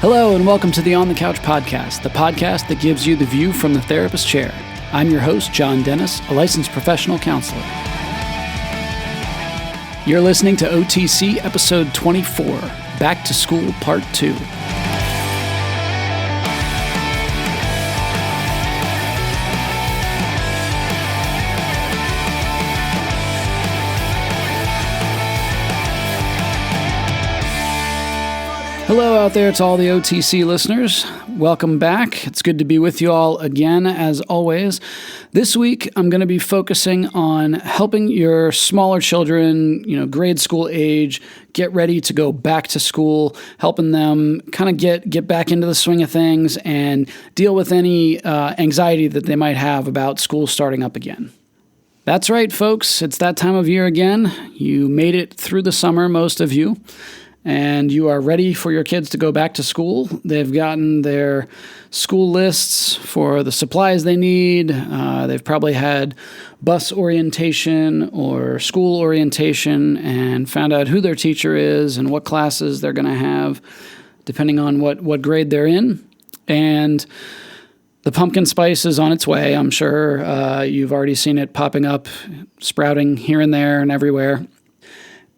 Hello and welcome to the On the Couch podcast, the podcast that gives you the view from the therapist chair. I'm your host, John Dennis, a licensed professional counselor. You're listening to OTC episode 24, Back to School Part 2. Hello out there to all the OTC listeners. Welcome back. It's good to be with you all again, as always. This week, I'm going to be focusing on helping your smaller children, grade school age, get ready to go back to school, helping them kind of get back into the swing of things and deal with any anxiety that they might have about school starting up again. That's right, folks. It's that time of year again. You made it through the summer, most of you. And you are ready for your kids to go back to school. They've gotten their school lists for the supplies they need. They've probably had bus orientation or school orientation and found out who their teacher is and what classes they're going to have, depending on what grade they're in. And the pumpkin spice is on its way. I'm sure you've already seen it popping up, sprouting here and there and everywhere.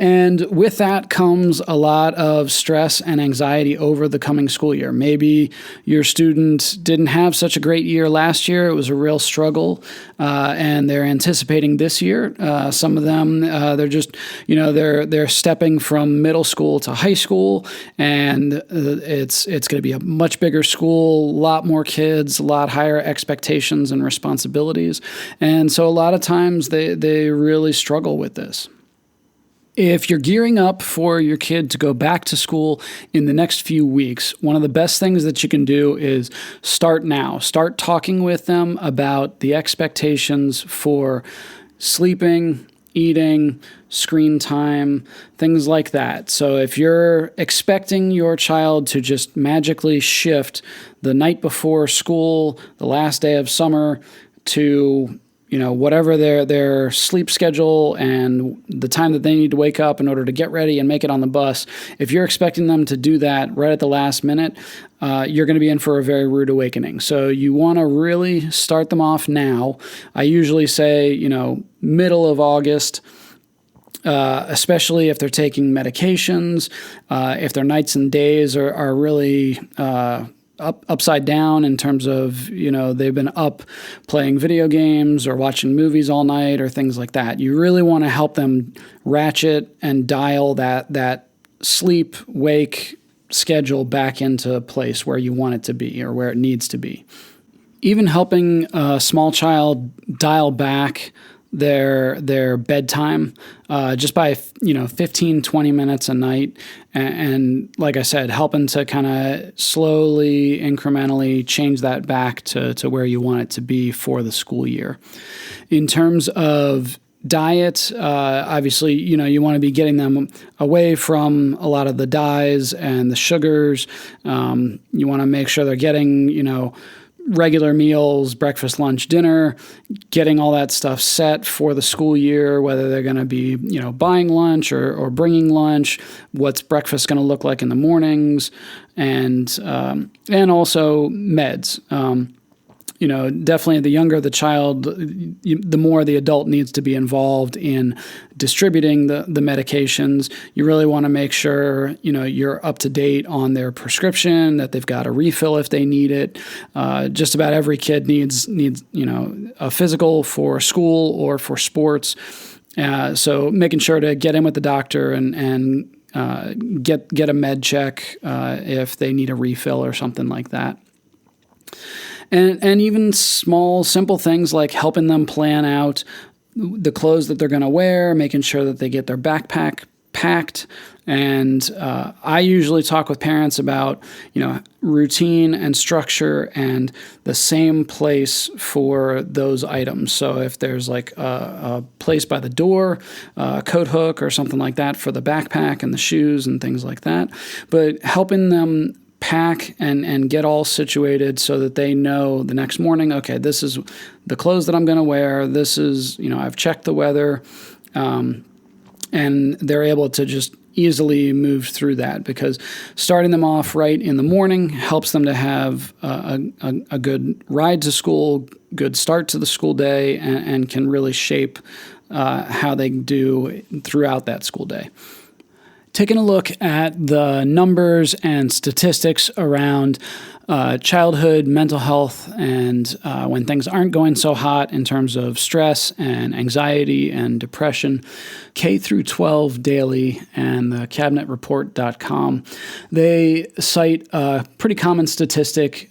And with that comes a lot of stress and anxiety over the coming school year. Maybe your student didn't have such a great year last year. It was a real struggle, and they're anticipating this year. Some of them, they're just, they're stepping from middle school to high school, and it's going to be a much bigger school, a lot more kids, a lot higher expectations and responsibilities. And so a lot of times they really struggle with this. If you're gearing up for your kid to go back to school in the next few weeks, one of the best things that you can do is start now. Start talking with them about the expectations for sleeping, eating, screen time, things like that. So if you're expecting your child to just magically shift the night before school, the last day of summer, to whatever their sleep schedule and the time that they need to wake up in order to get ready and make it on the bus, if you're expecting them to do that right at the last minute, you're going to be in for a very rude awakening. So you want to really start them off now. I usually say, middle of August, especially if they're taking medications, if their nights and days are really upside down in terms of, they've been up playing video games or watching movies all night or things like that. You really want to help them ratchet and dial that sleep-wake schedule back into place where you want it to be or where it needs to be. Even helping a small child dial back their bedtime just by 15, 20 minutes a night, and like I said, helping to kind of slowly, incrementally change that back to where you want it to be for the school year. In terms of diet, obviously, you want to be getting them away from a lot of the dyes and the sugars. You want to make sure they're getting, regular meals, breakfast, lunch, dinner, getting all that stuff set for the school year, whether they're going to be, buying lunch or bringing lunch, what's breakfast going to look like in the mornings, and also meds. Definitely the younger the child, the more the adult needs to be involved in distributing the medications. You really want to make sure, you're up to date on their prescription, that they've got a refill if they need it. Just about every kid needs, a physical for school or for sports. So making sure to get in with the doctor and get a med check if they need a refill or something like that. And even small, simple things like helping them plan out the clothes that they're going to wear, making sure that they get their backpack packed. And I usually talk with parents about, routine and structure and the same place for those items. So if there's like a place by the door, a coat hook or something like that for the backpack and the shoes and things like that, but helping them pack and get all situated so that they know the next morning, okay, this is the clothes that I'm going to wear. This is, I've checked the weather, and they're able to just easily move through that, because starting them off right in the morning helps them to have a good ride to school, good start to the school day, and can really shape how they do throughout that school day. Taking a look at the numbers and statistics around childhood mental health and when things aren't going so hot in terms of stress and anxiety and depression, K through 12 Daily and the cabinetreport.com, they cite a pretty common statistic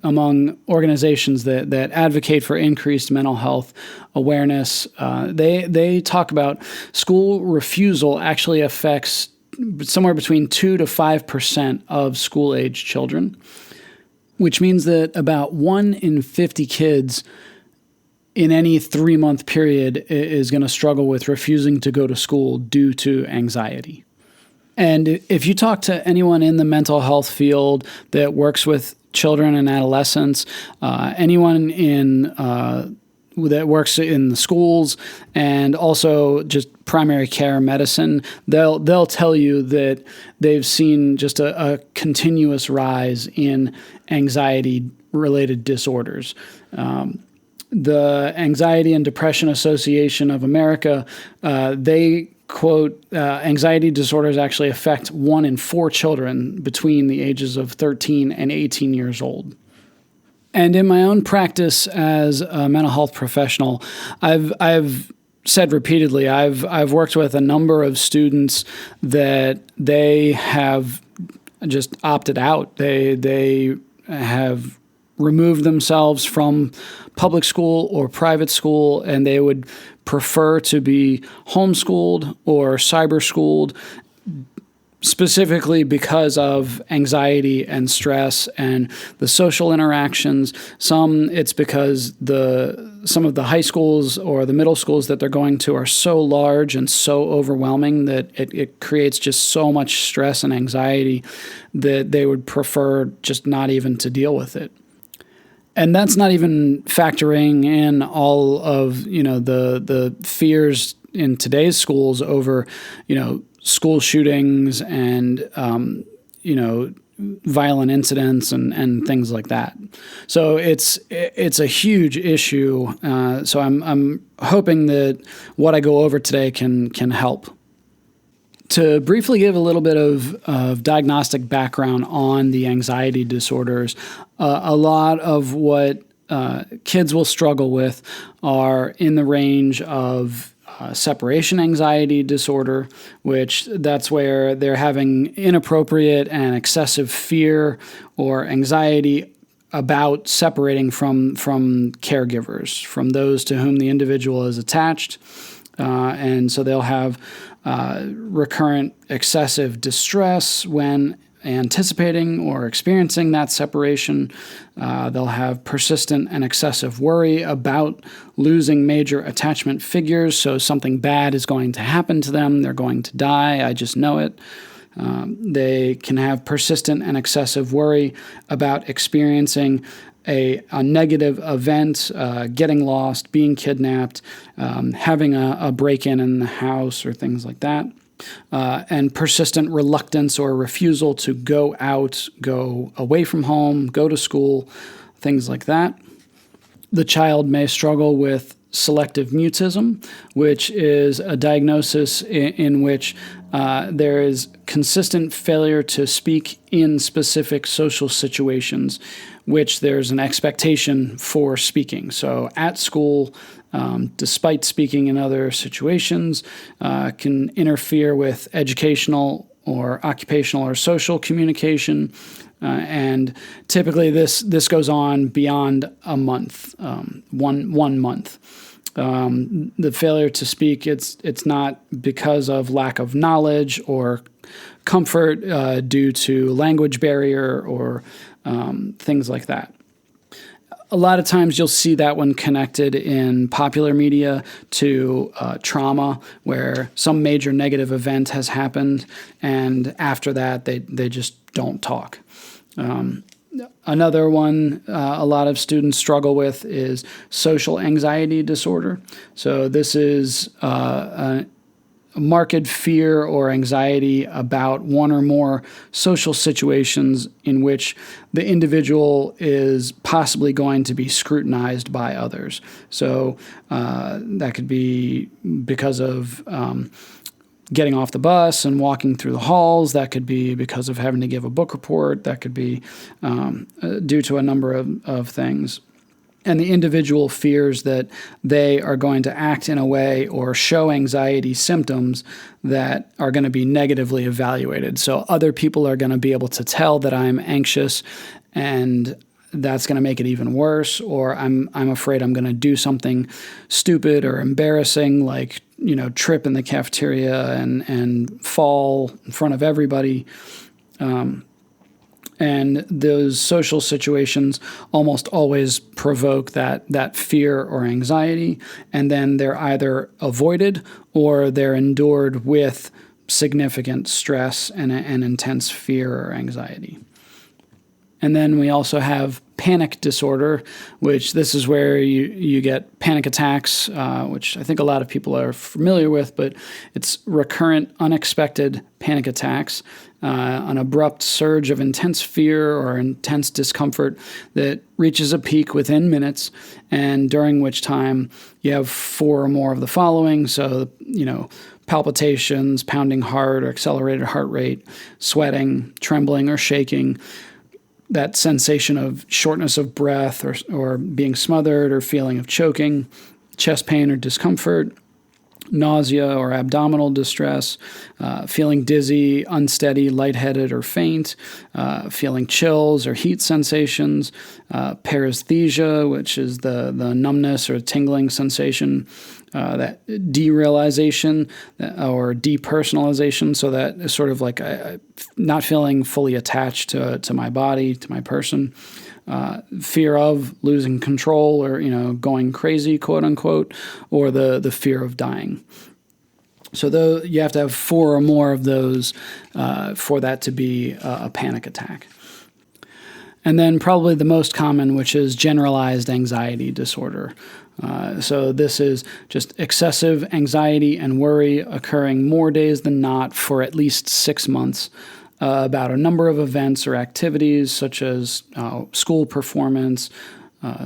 among organizations that advocate for increased mental health awareness. They talk about school refusal actually affects somewhere between 2 to 5% of school-age children, which means that about 1 in 50 kids in any 3-month period is going to struggle with refusing to go to school due to anxiety. And if you talk to anyone in the mental health field that works with children and adolescents, anyone in that works in the schools, and also just primary care medicine, they'll tell you that they've seen just a continuous rise in anxiety-related disorders. The Anxiety and Depression Association of America, they quote, anxiety disorders actually affect 1 in 4 children between the ages of 13 and 18 years old. And in my own practice as a mental health professional, I've said repeatedly, I've worked with a number of students that they have just opted out. They have removed themselves from public school or private school, and they would prefer to be homeschooled or cyber schooled, specifically because of anxiety and stress and the social interactions. Some, it's because some of the high schools or the middle schools that they're going to are so large and so overwhelming that it creates just so much stress and anxiety that they would prefer just not even to deal with it. And that's not even factoring in all of, the fears in today's schools over, school shootings and, violent incidents and things like that. So it's a huge issue. So I'm hoping that what I go over today can help. To briefly give a little bit of diagnostic background on the anxiety disorders, a lot of what kids will struggle with are in the range of separation anxiety disorder, which that's where they're having inappropriate and excessive fear or anxiety about separating from caregivers, from those to whom the individual is attached. And so they'll have recurrent excessive distress when anticipating or experiencing that separation. They'll have persistent and excessive worry about losing major attachment figures. So something bad is going to happen to them. They're going to die. I just know it. They can have persistent and excessive worry about experiencing a negative event, getting lost, being kidnapped, having a break-in in the house or things like that. And persistent reluctance or refusal to go out, go away from home, go to school, things like that. The child may struggle with selective mutism, which is a diagnosis in which there is consistent failure to speak in specific social situations, which there's an expectation for speaking. So at school, despite speaking in other situations, can interfere with educational or occupational or social communication. And typically this goes on beyond a month, 1 month. The failure to speak, it's not because of lack of knowledge or comfort due to language barrier or things like that. A lot of times you'll see that one connected in popular media to trauma, where some major negative event has happened, and after that they just don't talk. Another one a lot of students struggle with is social anxiety disorder. So this is a marked fear or anxiety about one or more social situations in which the individual is possibly going to be scrutinized by others. So that could be because of getting off the bus and walking through the halls. That could be because of having to give a book report. That could be due to a number of things. And the individual fears that they are going to act in a way or show anxiety symptoms that are going to be negatively evaluated. So other people are going to be able to tell that I'm anxious, and that's going to make it even worse. Or I'm afraid I'm going to do something stupid or embarrassing, like trip in the cafeteria and fall in front of everybody. And those social situations almost always provoke that fear or anxiety, and then they're either avoided or they're endured with significant stress and intense fear or anxiety. And then we also have panic disorder, which this is where you get panic attacks, which I think a lot of people are familiar with, but it's recurrent, unexpected panic attacks, an abrupt surge of intense fear or intense discomfort that reaches a peak within minutes, and during which time you have 4 or more of the following. So, palpitations, pounding heart or accelerated heart rate, sweating, trembling or shaking, that sensation of shortness of breath or being smothered or feeling of choking, chest pain or discomfort, nausea or abdominal distress, feeling dizzy, unsteady, lightheaded, or faint, feeling chills or heat sensations, paresthesia, which is the numbness or tingling sensation, that derealization or depersonalization, so that is sort of like not feeling fully attached to my body, to my person, fear of losing control or going crazy, quote unquote, or the fear of dying. So you have to have 4 or more of those for that to be a panic attack. And then probably the most common, which is generalized anxiety disorder. So this is just excessive anxiety and worry occurring more days than not for at least 6 months about a number of events or activities such as school performance,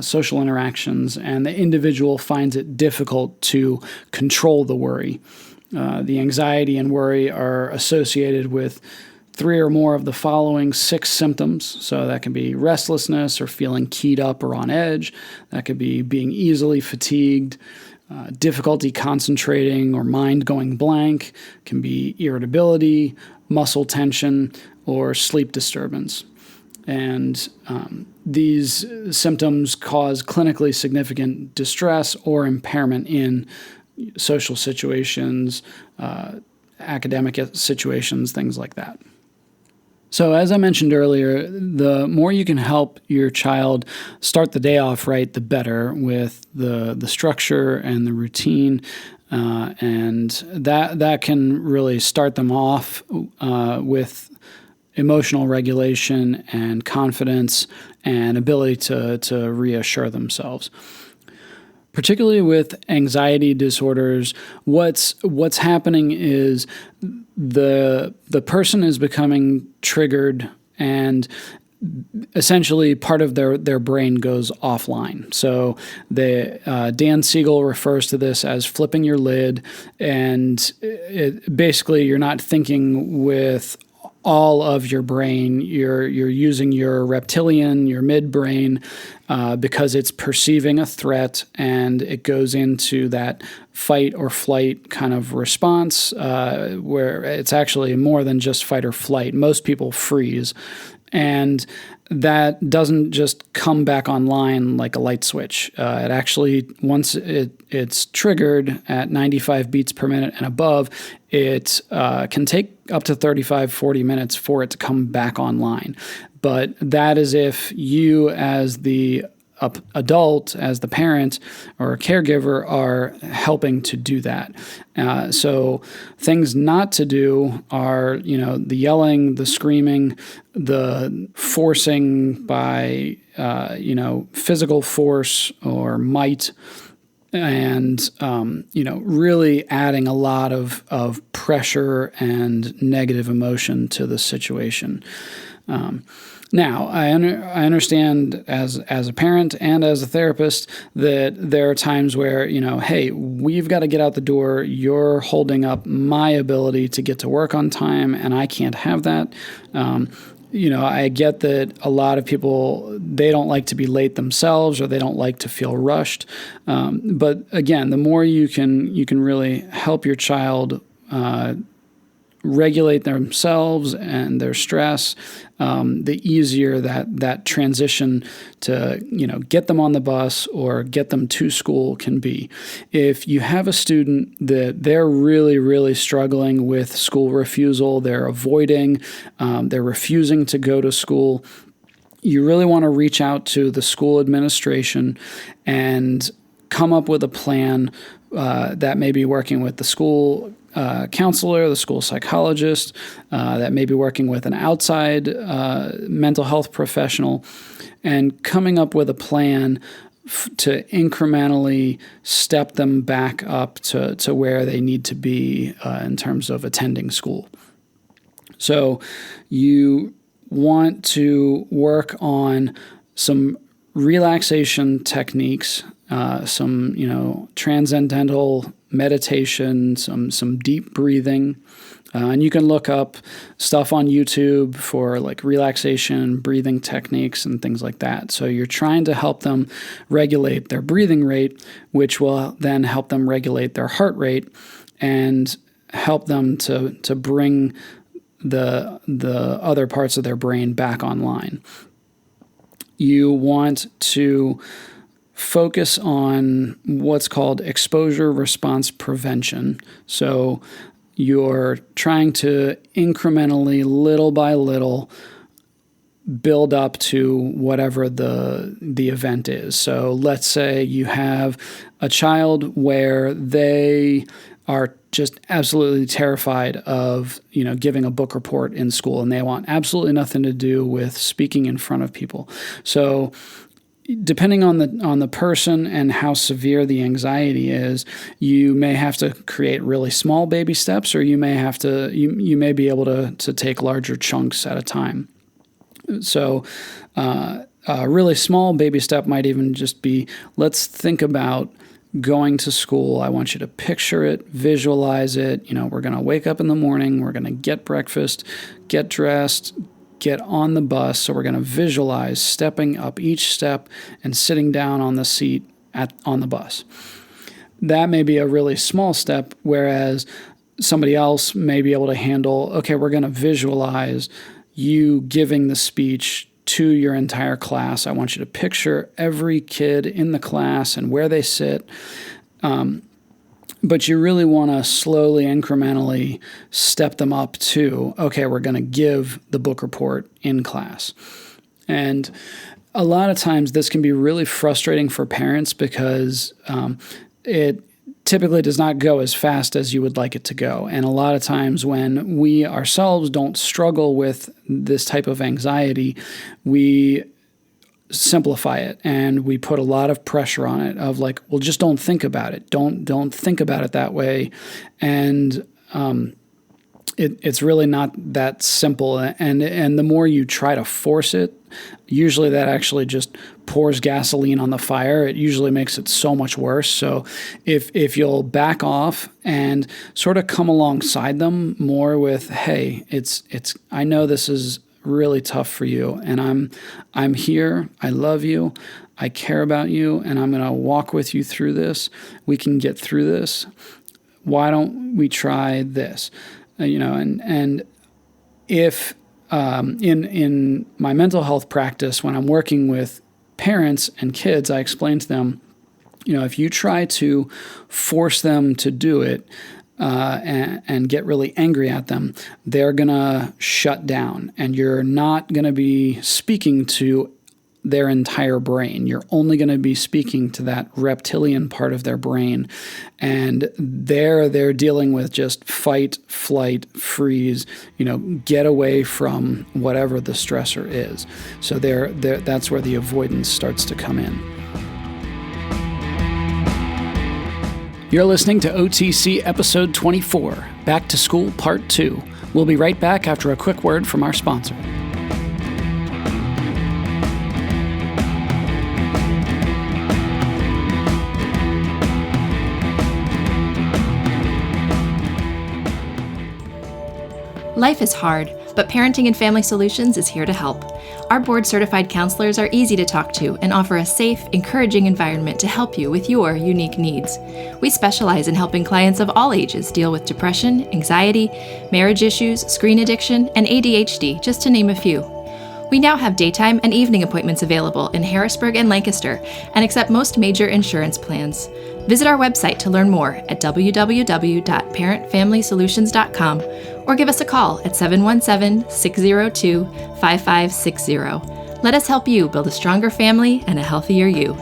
social interactions, and the individual finds it difficult to control the worry. The anxiety and worry are associated with 3 or more of the following 6 symptoms. So that can be restlessness or feeling keyed up or on edge. That could be being easily fatigued, difficulty concentrating or mind going blank. It can be irritability, muscle tension, or sleep disturbance. And these symptoms cause clinically significant distress or impairment in social situations, academic situations, things like that. So as I mentioned earlier, the more you can help your child start the day off right, the better, with the structure and the routine, and that can really start them off with emotional regulation and confidence and ability to reassure themselves. Particularly with anxiety disorders, what's happening is the person is becoming triggered, and essentially part of their brain goes offline. So Dan Siegel refers to this as flipping your lid, and basically you're not thinking with all of your brain. You're using your reptilian, your midbrain, because it's perceiving a threat, and it goes into that fight or flight kind of response, where it's actually more than just fight or flight. Most people freeze, and that doesn't just come back online like a light switch. It actually, once it's triggered at 95 beats per minute and above, it can take up to 35, 40 minutes for it to come back online. But that is if you, as the adult, as the parent or caregiver, are helping to do that. So things not to do are, the yelling, the screaming, the forcing by, physical force or might, and really adding a lot of pressure and negative emotion to the situation. Now, I understand as a parent and as a therapist that there are times where, hey, we've got to get out the door. You're holding up my ability to get to work on time, and I can't have that. I get that a lot of people, they don't like to be late themselves, or they don't like to feel rushed. But again, the more you can really help your child regulate themselves and their stress, the easier that transition to get them on the bus or get them to school can be. If you have a student that they're really, really struggling with school refusal, they're avoiding, they're refusing to go to school, you really want to reach out to the school administration and come up with a plan that may be working with the school counselor, the school psychologist, that may be working with an outside mental health professional, and coming up with a plan to incrementally step them back up to where they need to be in terms of attending school. So you want to work on some relaxation techniques, some transcendental meditation, some deep breathing, and you can look up stuff on YouTube for like relaxation, breathing techniques, and things like that. So you're trying to help them regulate their breathing rate, which will then help them regulate their heart rate and help them to bring the other parts of their brain back online. You want to focus on what's called exposure response prevention. So you're trying to incrementally, little by little, build up to whatever the event is. So let's say you have a child where they are just absolutely terrified of, giving a book report in school, and they want absolutely nothing to do with speaking in front of people. So depending on the person and how severe the anxiety is, you may have to create really small baby steps, or you may have to you may be able to take larger chunks at a time. So a really small baby step might even just be, let's think about going to school. I want you to picture it, visualize it. We're going to wake up in the morning, we're going to get breakfast, get dressed, get on the bus. So we're going to visualize stepping up each step and sitting down on the seat on the bus. That may be a really small step, whereas somebody else may be able to handle, okay, we're going to visualize you giving the speech to your entire class. I want you to picture every kid in the class and where they sit. But you really want to slowly, incrementally step them up to, okay, we're going to give the book report in class. And a lot of times this can be really frustrating for parents because it typically does not go as fast as you would like it to go. And a lot of times when we ourselves don't struggle with this type of anxiety, we simplify it and we put a lot of pressure on it of like, well, just don't think about it. Don't think about it that way. And it's really not that simple. And the more you try to force it, usually that actually just pours gasoline on the fire. It usually makes it so much worse. So if you'll back off and sort of come alongside them more with, hey, I know this is really tough for you, and I'm here. I love you. I care about you, and I'm going to walk with you through this. We can get through this. Why don't we try this? And if in my mental health practice, when I'm working with parents and kids, I explain to them, if you try to force them to do it, and get really angry at them, they're going to shut down, and you're not going to be speaking to their entire brain. You're only going to be speaking to that reptilian part of their brain, and they're dealing with just fight, flight, freeze, get away from whatever the stressor is. So that's where the avoidance starts to come in. You're listening to OTC Episode 24, Back to School Part 2. We'll be right back after a quick word from our sponsor. Life is hard, but Parenting and Family Solutions is here to help. Our board-certified counselors are easy to talk to and offer a safe, encouraging environment to help you with your unique needs. We specialize in helping clients of all ages deal with depression, anxiety, marriage issues, screen addiction, and ADHD, just to name a few. We now have daytime and evening appointments available in Harrisburg and Lancaster and accept most major insurance plans. Visit our website to learn more at www.parentfamilysolutions.com or give us a call at 717-602-5560. Let us help you build a stronger family and a healthier you.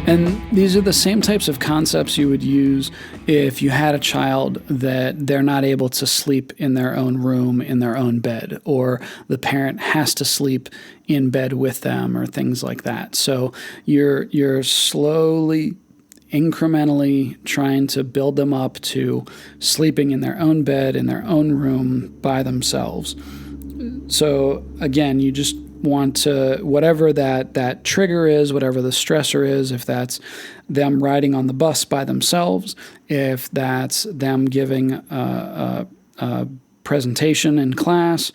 And these are the same types of concepts you would use if you had a child that they're not able to sleep in their own room, in their own bed, or the parent has to sleep in bed with them or things like that. So you're slowly, incrementally trying to build them up to sleeping in their own bed, in their own room by themselves. So again, you just want to, whatever that trigger is, whatever the stressor is, if that's them riding on the bus by themselves, if that's them giving a presentation in class,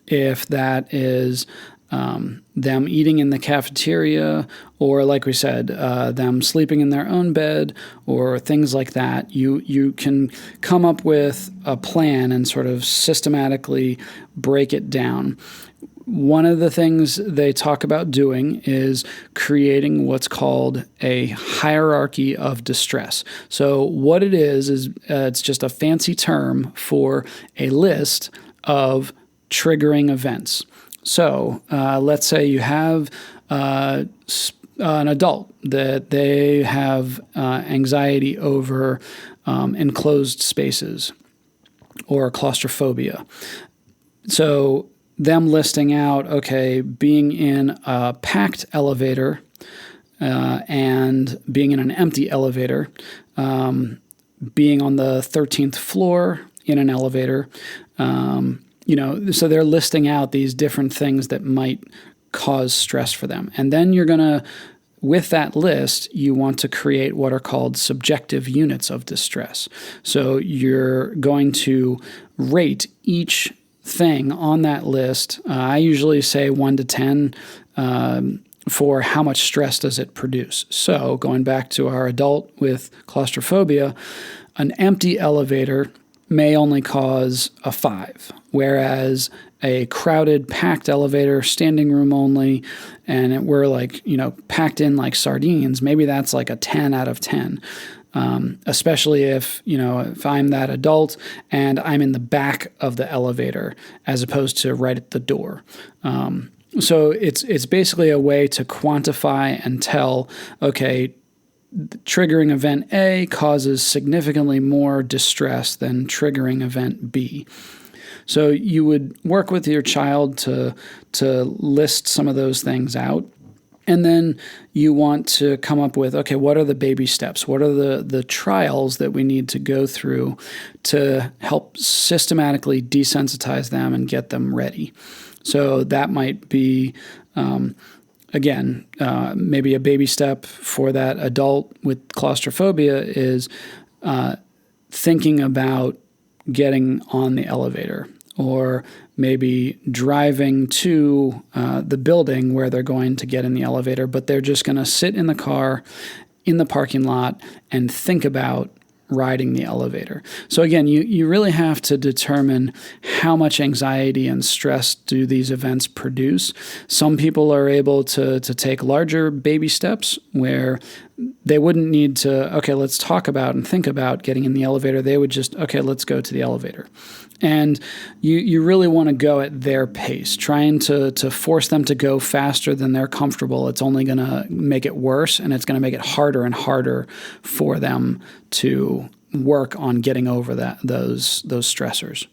if that is them eating in the cafeteria, or like we said, them sleeping in their own bed, or things like that, you can come up with a plan and sort of systematically break it down. One of the things they talk about doing is creating what's called a hierarchy of distress. So what it is it's just a fancy term for a list of triggering events. So let's say you have an adult that they have anxiety over enclosed spaces or claustrophobia. So them listing out, okay, being in a packed elevator and being in an empty elevator, being on the 13th floor in an elevator, so they're listing out these different things that might cause stress for them. And then you're going to, with that list, you want to create what are called subjective units of distress. So you're going to rate each thing on that list. I usually say 1 to 10 for how much stress does it produce. So going back to our adult with claustrophobia, an empty elevator may only cause a 5, whereas a crowded, packed elevator, standing room only, and we're like, packed in like sardines, maybe that's like a 10 out of 10. Especially if I'm that adult and I'm in the back of the elevator as opposed to right at the door. So it's basically a way to quantify and tell, okay, triggering event A causes significantly more distress than triggering event B. So you would work with your child to list some of those things out. And then you want to come up with, okay, what are the baby steps? What are the trials that we need to go through to help systematically desensitize them and get them ready? So that might be, maybe a baby step for that adult with claustrophobia is thinking about getting on the elevator, or maybe driving to the building where they're going to get in the elevator, but they're just going to sit in the car in the parking lot and think about riding the elevator. So again, you really have to determine how much anxiety and stress do these events produce. Some people are able to take larger baby steps where they wouldn't need to, okay, let's talk about and think about getting in the elevator. They would just, okay, let's go to the elevator. And you really want to go at their pace. Trying to force them to go faster than they're comfortable, it's only going to make it worse, and it's going to make it harder and harder for them to work on getting over those stressors.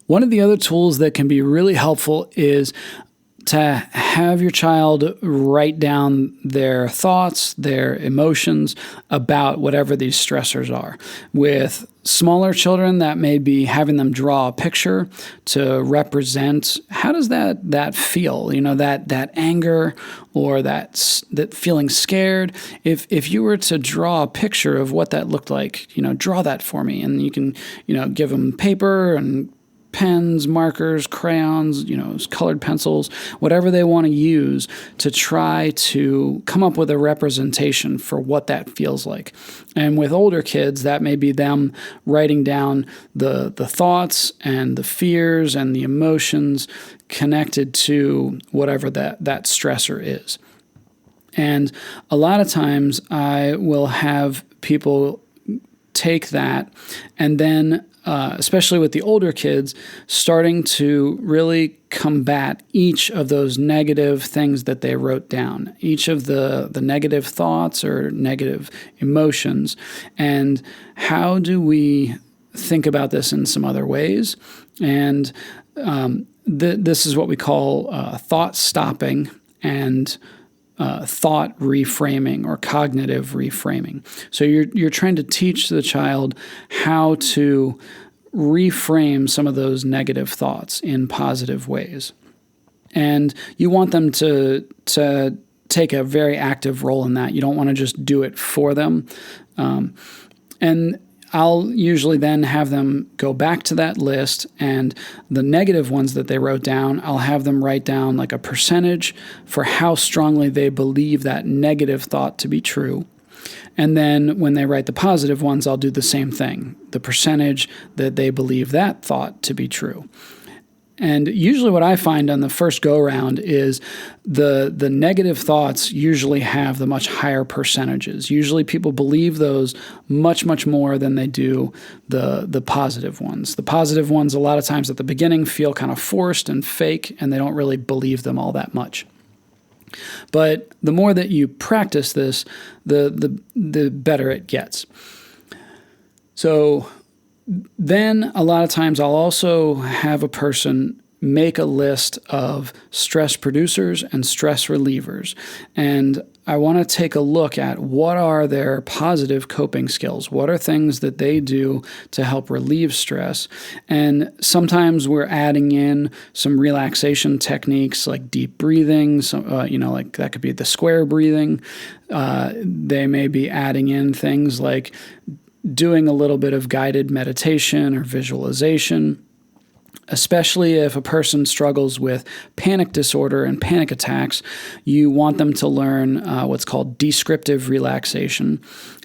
One of the other tools that can be really helpful is to have your child write down their thoughts, their emotions about whatever these stressors are. With smaller children, that may be having them draw a picture to represent how does that feel, that anger or that feeling scared. If you were to draw a picture of what that looked like, draw that for me, and you can, give them paper and pens, markers, crayons, colored pencils, whatever they want to use to try to come up with a representation for what that feels like. And with older kids, that may be them writing down the thoughts and the fears and the emotions connected to whatever that stressor is. And a lot of times I will have people take that and then especially with the older kids, starting to really combat each of those negative things that they wrote down, each of the negative thoughts or negative emotions, and how do we think about this in some other ways. And this is what we call thought stopping and thought reframing or cognitive reframing. So you're trying to teach the child how to reframe some of those negative thoughts in positive ways. And you want them to take a very active role in that. You don't want to just do it for them. And I'll usually then have them go back to that list, and the negative ones that they wrote down, I'll have them write down like a percentage for how strongly they believe that negative thought to be true. And then when they write the positive ones, I'll do the same thing, the percentage that they believe that thought to be true. And usually what I find on the first go-around is the negative thoughts usually have the much higher percentages. Usually people believe those much, much more than they do the positive ones. The positive ones a lot of times at the beginning feel kind of forced and fake, and they don't really believe them all that much. But the more that you practice this, the better it gets. So then a lot of times I'll also have a person make a list of stress producers and stress relievers. And I want to take a look at what are their positive coping skills. What are things that they do to help relieve stress? And sometimes we're adding in some relaxation techniques like deep breathing, like that could be the square breathing. They may be adding in things like doing a little bit of guided meditation or visualization, especially if a person struggles with panic disorder and panic attacks. You want them to learn what's called descriptive relaxation.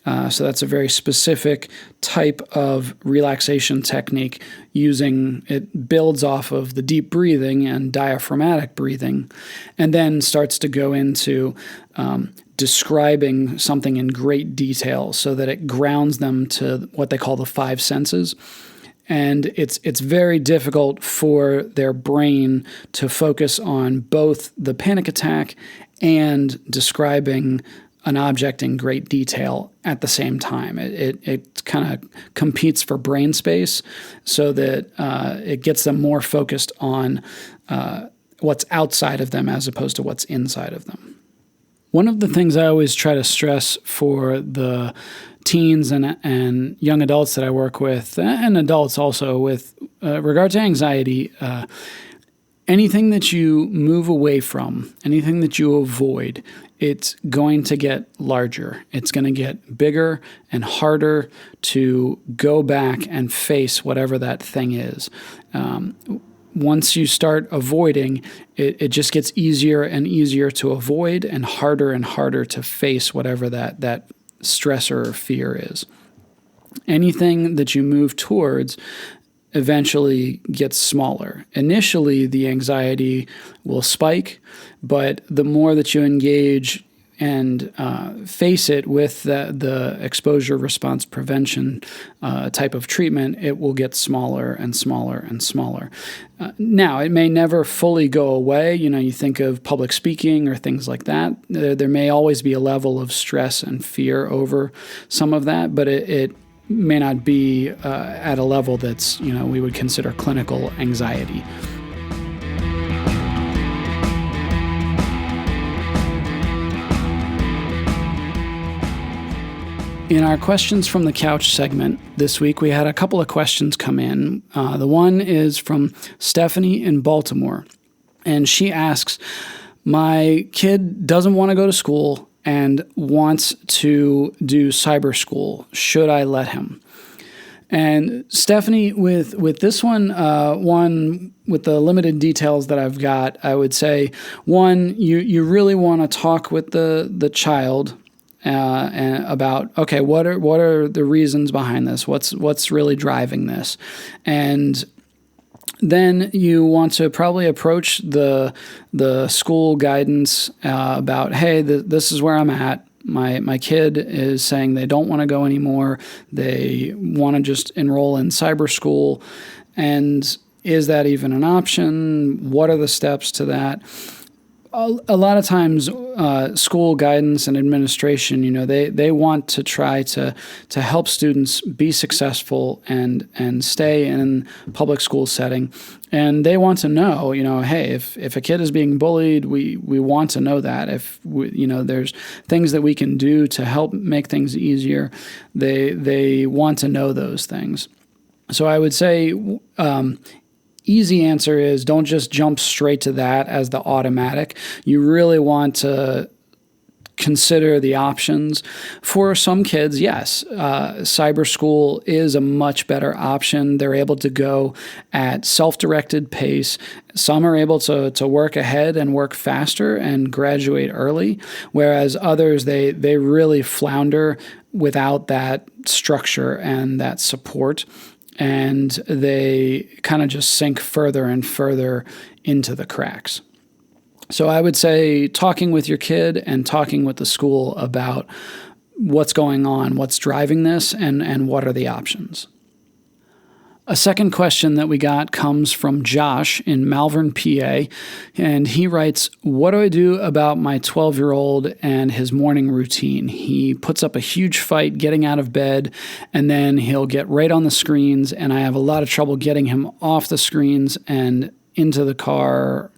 So that's a very specific type of relaxation technique it builds off of the deep breathing and diaphragmatic breathing, and then starts to go into describing something in great detail so that it grounds them to what they call the five senses. And it's very difficult for their brain to focus on both the panic attack and describing an object in great detail at the same time. It kind of competes for brain space so that it gets them more focused on what's outside of them as opposed to what's inside of them. One of the things I always try to stress for the teens and young adults that I work with, and adults also, with regard to anxiety, anything that you move away from, anything that you avoid, it's going to get larger. It's going to get bigger and harder to go back and face whatever that thing is. Once you start avoiding, it just gets easier and easier to avoid and harder to face whatever that stressor or fear is. Anything that you move towards eventually gets smaller. Initially, the anxiety will spike, but the more that you engage and face it with the exposure response prevention type of treatment, it will get smaller and smaller and smaller. Now, it may never fully go away. You think of public speaking or things like that. There may always be a level of stress and fear over some of that, but it may not be at a level that's, we would consider clinical anxiety. In our questions from the couch segment this week, we had a couple of questions come in. The one is from Stephanie in Baltimore, and she asks, my kid doesn't want to go to school and wants to do cyber school. Should I let him? And Stephanie, with this one with the limited details that I've got, I would say, one, you really want to talk with the child and about, okay, what are the reasons behind this? What's really driving this? And then you want to probably approach the school guidance about, hey, this is where I'm at. My kid is saying they don't want to go anymore. They want to just enroll in cyber school. And is that even an option? What are the steps to that? A lot of times, school guidance and administration, they want to try to help students be successful and stay in public school setting, and they want to know, hey, if a kid is being bullied, we want to know that. If there's things that we can do to help make things easier, they want to know those things. So I would say, easy answer is don't just jump straight to that as the automatic. You really want to consider the options. For some kids, yes, cyber school is a much better option. They're able to go at self-directed pace. Some are able to work ahead and work faster and graduate early, whereas others, they really flounder without that structure and that support. And they kind of just sink further and further into the cracks. So I would say talking with your kid and talking with the school about what's going on, what's driving this, and what are the options. A second question that we got comes from Josh in Malvern, PA, and he writes, what do I do about my 12-year-old and his morning routine? He puts up a huge fight getting out of bed, and then he'll get right on the screens, and I have a lot of trouble getting him off the screens and into the car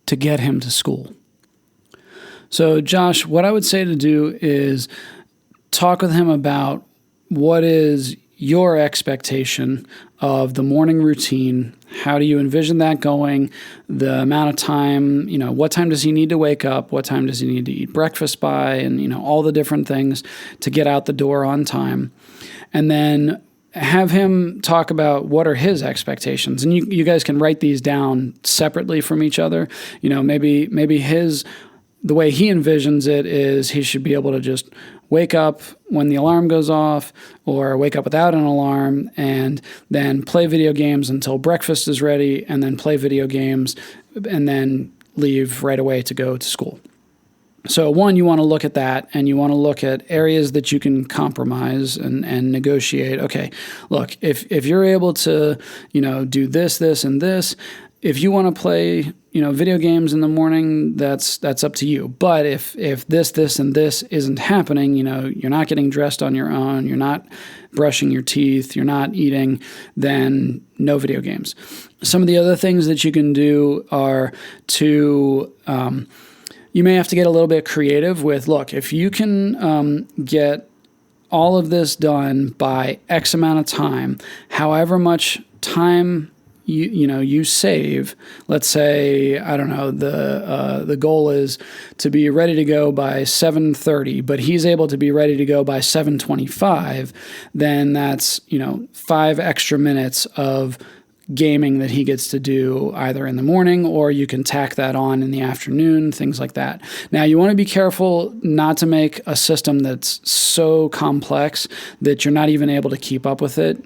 to get him to school. So, Josh, what I would say to do is talk with him about what is your expectation of the morning routine. How do you envision that going? The amount of time, what time does he need to wake up? What time does he need to eat breakfast by? And, all the different things to get out the door on time. And then have him talk about what are his expectations. And you guys can write these down separately from each other. Maybe the way he envisions it is he should be able to just wake up when the alarm goes off or wake up without an alarm and then play video games until breakfast is ready and then play video games and then leave right away to go to school. So one, you want to look at that and you want to look at areas that you can compromise and negotiate. Okay, look, if you're able to, do this, and this, if you want to play, video games in the morning, that's up to you. But if this, and this isn't happening, you're not getting dressed on your own, you're not brushing your teeth, you're not eating, then no video games. Some of the other things that you can do are to, you may have to get a little bit creative with, look, if you can get all of this done by X amount of time, however much time you save, let's say, I don't know, the goal is to be ready to go by 7:30, but he's able to be ready to go by 7:25, then that's, 5 extra minutes of gaming that he gets to do either in the morning or you can tack that on in the afternoon, things like that. Now, you want to be careful not to make a system that's so complex that you're not even able to keep up with it.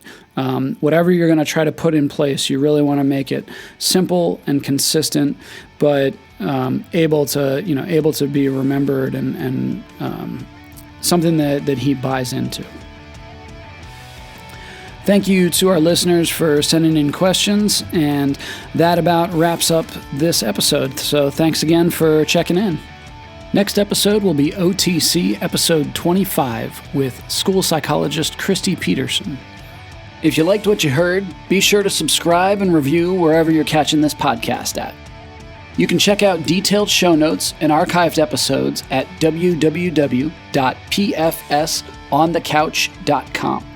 Whatever you're going to try to put in place, you really want to make it simple and consistent, but able to be remembered and something that he buys into. Thank you to our listeners for sending in questions, and that about wraps up this episode. So thanks again for checking in. Next episode will be OTC episode 25 with school psychologist Christy Peterson. If you liked what you heard, be sure to subscribe and review wherever you're catching this podcast at. You can check out detailed show notes and archived episodes at www.pfsonthecouch.com.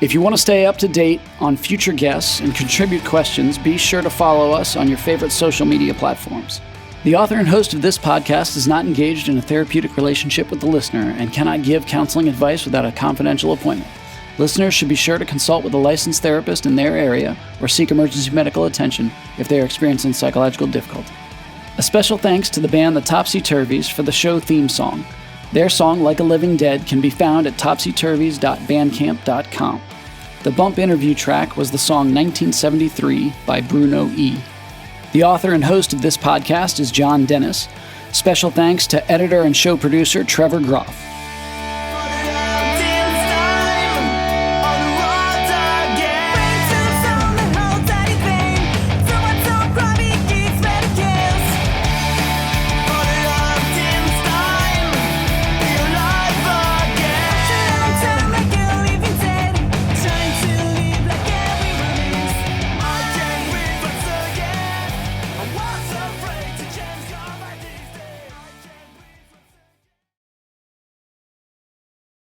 If you want to stay up to date on future guests and contribute questions, be sure to follow us on your favorite social media platforms. The author and host of this podcast is not engaged in a therapeutic relationship with the listener and cannot give counseling advice without a confidential appointment. Listeners should be sure to consult with a licensed therapist in their area or seek emergency medical attention if they are experiencing psychological difficulty. A special thanks to the band The Topsy-Turvies for the show theme song. Their song, Like a Living Dead, can be found at topsyturvies.bandcamp.com. The bump interview track was the song 1973 by Bruno E. The author and host of this podcast is John Dennis. Special thanks to editor and show producer Trevor Groff.